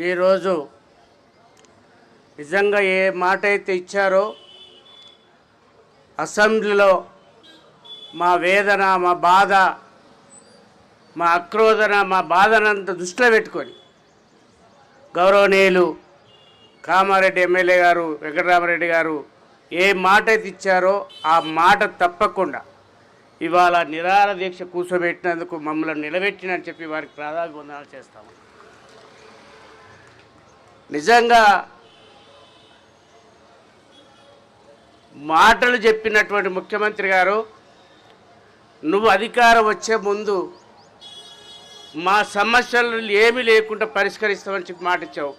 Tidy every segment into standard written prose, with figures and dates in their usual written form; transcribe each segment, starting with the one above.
ఈరోజు నిజంగా ఏ మాట అయితే ఇచ్చారో అసెంబ్లీలో మా వేదన, మా బాధ, మా ఆక్రోదన, మా బాధనంతా దృష్టిలో పెట్టుకొని గౌరవనీయులు కామారెడ్డి ఎమ్మెల్యే గారు వెంకటరామరెడ్డి గారు ఏ మాట అయితే ఇచ్చారో ఆ మాట తప్పకుండా ఇవాళ నిరాహార దీక్ష కూర్చోబెట్టినందుకు మమ్మల్ని నిలబెట్టినని చెప్పి వారికి ప్రాధాన్యవందనాలు చేస్తాము. నిజంగా మాటలు చెప్పినటువంటి ముఖ్యమంత్రి గారు, నువ్వు అధికారం వచ్చే ముందు మా సమస్యలు ఏమీ లేకుండా పరిష్కరిస్తామని చెప్పి మాట ఇచ్చావు.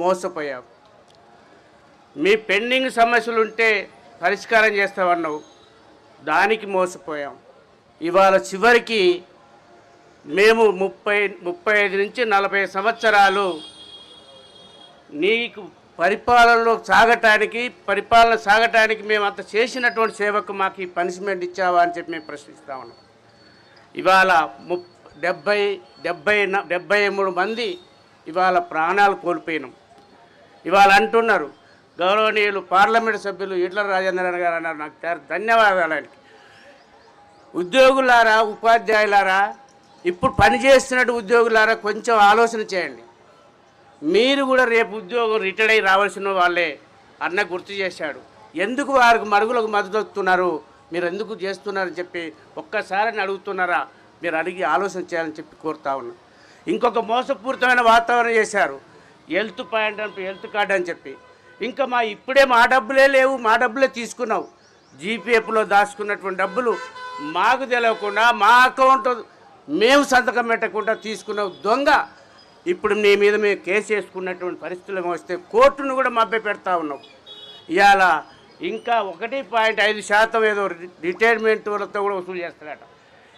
మోసపోయావు. మీ పెండింగ్ సమస్యలు ఉంటే పరిష్కారం చేస్తామన్నావు, దానికి మోసపోయాం. ఇవాళ చివరికి మేము 35 నుంచి 40 సంవత్సరాలు నీకు పరిపాలన సాగటానికి మేము అంత చేసినటువంటి సేవకు మాకు ఈ పనిష్మెంట్ ఇచ్చావా అని చెప్పి మేము ప్రశ్నిస్తా ఉన్నాం. ఇవాళ 73 మంది ఇవాళ ప్రాణాలు కోల్పోయినాం. ఇవాళ అంటున్నారు గౌరవనీయులు పార్లమెంటు సభ్యులు ఈటల రాజేంద్ర గారు అన్నారు, నాకు ధన్యవాదాలు. ఉద్యోగులారా, ఉపాధ్యాయులారా, ఇప్పుడు పనిచేస్తున్నట్టు ఉద్యోగులారా కొంచెం ఆలోచన చేయండి. మీరు కూడా రేపు ఉద్యోగం రిటైర్ అయ్యి రావాల్సిన వాళ్ళే అన్న గుర్తు చేశాడు. ఎందుకు వారికి మరుగులకు మద్దతున్నారు, మీరు ఎందుకు చేస్తున్నారని చెప్పి ఒక్కసారి అడుగుతున్నారా? మీరు అడిగి ఆలోచన చేయాలని చెప్పి కోరుతా ఉన్నా. ఇంకొక మోసపూరితమైన వాతావరణం చేశారు. హెల్త్ పాయింట్ అని, హెల్త్ కార్డు అని చెప్పి. ఇంకా ఇప్పుడే మా డబ్బులే లేవు, మా డబ్బులే తీసుకున్నావు. జీపీఎఫ్లో దాచుకున్నటువంటి డబ్బులు మాకు తెలియకుండా మా అకౌంట్ మేము సంతకం పెట్టకుండా తీసుకున్నావు దొంగ. ఇప్పుడు నీ మీద మేము కేసు వేసుకున్నటువంటి పరిస్థితులు వస్తే కోర్టును కూడా మభ్య పెడతా ఉన్నావు. ఇవాళ ఇంకా 1.5% ఏదో రిటైర్మెంట్ వాళ్ళతో కూడా వసూలు చేస్తాడట.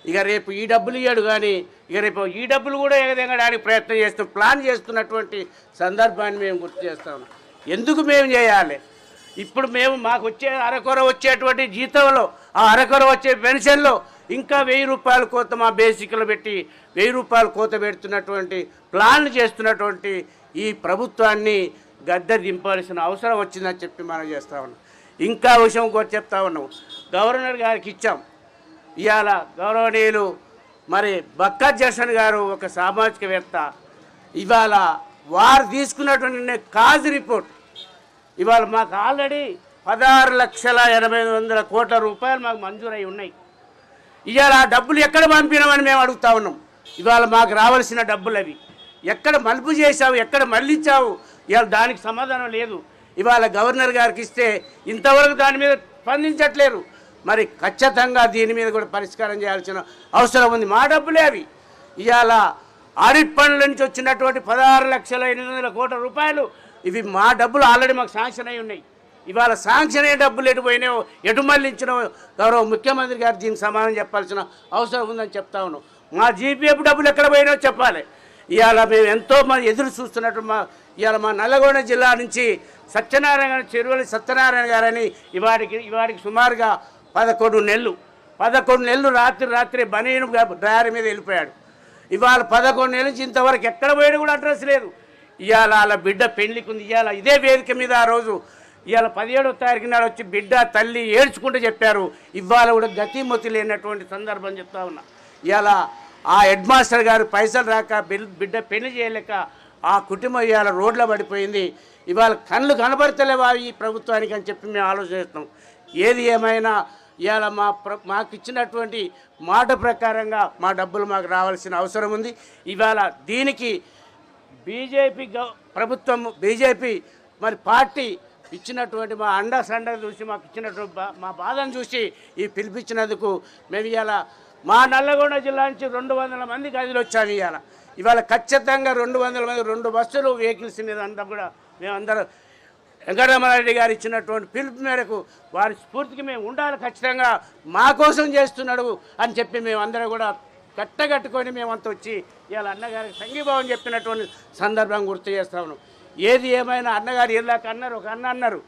ఇక రేపు ఈ డబ్బులు ఇయ్యాడు, కానీ ఇక రేపు ఈ డబ్బులు కూడా ఎగదెంగడానికి ప్రయత్నం చేస్తూ ప్లాన్ చేస్తున్నటువంటి సందర్భాన్ని మేము గుర్తు చేస్తా ఉన్నాం. ఎందుకు మేము చేయాలి? ఇప్పుడు మాకు వచ్చే అరకొర వచ్చేటువంటి జీతంలో, ఆ అరకొర వచ్చే పెన్షన్లో ఇంకా 1000 రూపాయల కోత మా బేసిక్లో పెట్టి 1000 రూపాయల కోత పెడుతున్నటువంటి ప్లాన్లు చేస్తున్నటువంటి ఈ ప్రభుత్వాన్ని గద్దె దింపాల్సిన అవసరం వచ్చిందని చెప్పి మనం చేస్తూ ఉన్నాం. ఇంకా విషయం కూడా చెప్తా ఉన్నాం. గవర్నర్ గారికి ఇచ్చాం. ఇవాళ గౌరవనీయులు బక్కా జర్సన్ గారు ఒక సామాజికవేత్త, ఇవాళ వారు తీసుకున్నటువంటి కాజ్ రిపోర్ట్ ఇవాళ మాకు ఆల్రెడీ 16,80,000 కోట్ల రూపాయలు మాకు మంజూరై ఉన్నాయి. ఇవాళ ఆ డబ్బులు ఎక్కడ పంపినామని మేము అడుగుతా ఉన్నాం. ఇవాళ మాకు రావాల్సిన డబ్బులు అవి ఎక్కడ మలుపు చేశావు, ఎక్కడ మళ్ళించావు, ఇవాళ దానికి సమాధానం లేదు. ఇవాళ గవర్నర్ గారికి ఇస్తే ఇంతవరకు దాని మీద స్పందించట్లేరు. మరి ఖచ్చితంగా దీని మీద కూడా పరిష్కారం చేయాల్సిన అవసరం ఉంది. మా డబ్బులే అవి. ఇవాళ ఆడిట్ పనుల నుంచి వచ్చినటువంటి 16,800,000 కోట్ల రూపాయలు ఇవి మా డబ్బులు ఆల్రెడీ మాకు శాంక్షన్ అయి ఉన్నాయి. ఇవాళ శాంక్షన్ అయ్యే డబ్బులు ఎటు పోయినాయో, ఎటు మళ్ళించినో గౌరవ ముఖ్యమంత్రి గారు దీనికి సమాధానం చెప్పాల్సిన అవసరం ఉందని చెప్తా ఉన్నాం. మా జీపీఎఫ్ డబ్బులు ఎక్కడ పోయినాయో చెప్పాలి. ఇవాళ మేము ఎంతోమంది ఎదురు చూస్తున్నట్టు ఇవాళ మా నల్లగొండ జిల్లా నుంచి చెరువుల సత్యనారాయణ గారని ఇవాడికి సుమారుగా 11 నెలలు రాత్రి బనీను డ్రైవర్ మీద వెళ్ళిపోయాడు. ఇవాళ 11 నెలల నుంచి ఇంతవరకు ఎక్కడ పోయాడు కూడా అడ్రస్ లేదు. ఇవాళ వాళ్ళ బిడ్డ పెళ్లికి ఉంది. ఇవాళ ఇదే వేదిక మీద ఆ రోజు ఇవాళ 17వ తారీఖు నాడు వచ్చి బిడ్డ తల్లి ఏడ్చుకుంటూ చెప్పారు. ఇవాళ కూడా గతిమతి లేనటువంటి సందర్భం చెప్తా ఉన్నా. ఇవాళ ఆ హెడ్ మాస్టర్ గారు పైసలు రాక బిడ్డ పెళ్లి చేయలేక ఆ కుటుంబం ఇవాళ రోడ్లో పడిపోయింది. ఇవాళ కళ్ళు కనబడతలేవా ఈ ప్రభుత్వానికి అని చెప్పి మేము ఆలోచిస్తున్నాం. ఏది ఏమైనా ఇవాళ మాకు ఇచ్చినటువంటి మాట ప్రకారంగా మా డబ్బులు మాకు రావాల్సిన అవసరం ఉంది. ఇవాళ దీనికి బీజేపీ పార్టీ ఇచ్చినటువంటి మా సండ చూసి మాకు ఇచ్చినటువంటి మా బాధను చూసి ఈ పిలిపించినందుకు మేము ఇవాళ మా నల్లగొండ జిల్లా నుంచి 200 మంది గదిలో వచ్చాము. ఇవాళ ఖచ్చితంగా 200 మంది 2 బస్సులు వెహికల్స్ మీద అంతా కూడా మేమందరం వెంకటరామరెడ్డి గారు ఇచ్చినటువంటి పిలుపు మేరకు వారి స్ఫూర్తికి మేము ఉండాలి, ఖచ్చితంగా మా కోసం చేస్తున్నాడు అని చెప్పి మేమందరం కూడా కట్టగట్టుకొని మేమంతా వచ్చి ఇవాళ అన్నగారికి సంఘీభావం చెప్పినటువంటి సందర్భం గుర్తు చేస్తా ఉన్నాం. ఏది ఏమైనా అన్నగారు ఏదాకా అన్నారు, ఒక అన్నారు